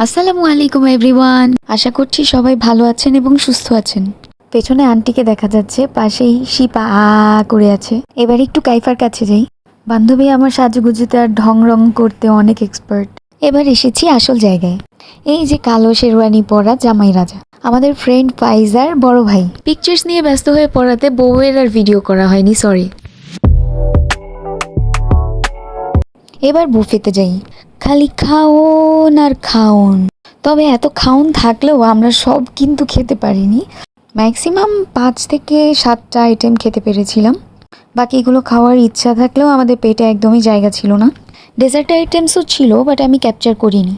আসসালামু আলাইকুম এভরিওয়ান। আশা করছি সবাই ভালো আছেন এবং সুস্থ আছেন। পেছনে আন্টিকে দেখা যাচ্ছে, পাশেই শিপা করে আছে। এবার একটু কাইফার কাছে যাই। বান্ধবী আমার সাজুগুজুতে আর ঢং রং করতে অনেক এক্সপার্ট। এবার এসেছি আসল জায়গায়। এই যে কালো শেরওয়ানি পরা জামাই রাজা, আমাদের ফ্রেন্ড ফাইজার বড় ভাই। পিকচার্স নিয়ে ব্যস্ত হয়ে পড়াতে বউয়ের আর ভিডিও করা হয়নি, সরি। এবার বুফেতে যাই, খালি খাওন আর খাওন। তবে এত খাওন থাকলেও আমরা সব কিন্তু খেতে পারিনি। ম্যাক্সিমাম 5 থেকে 7টা আইটেম খেতে পেরেছিলাম। বাকিগুলো খাওয়ার ইচ্ছা থাকলেও আমাদের পেটে একদমই জায়গা ছিল না। ডেজার্ট আইটেমসও ছিল, বাট আমি ক্যাপচার করিনি।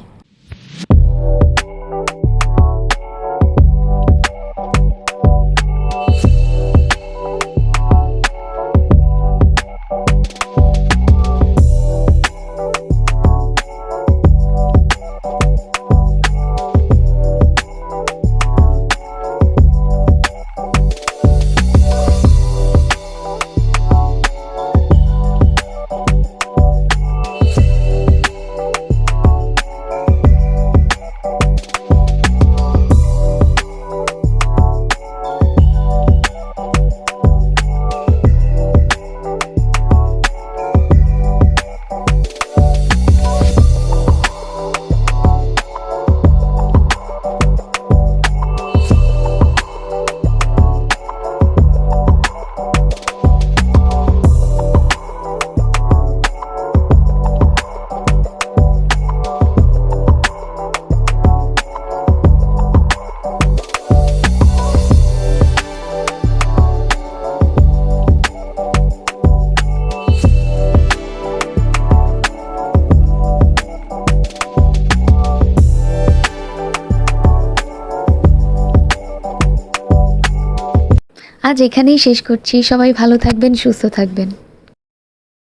আজ এখানেই শেষ করছি। সবাই ভালো থাকবেন, সুস্থ থাকবেন।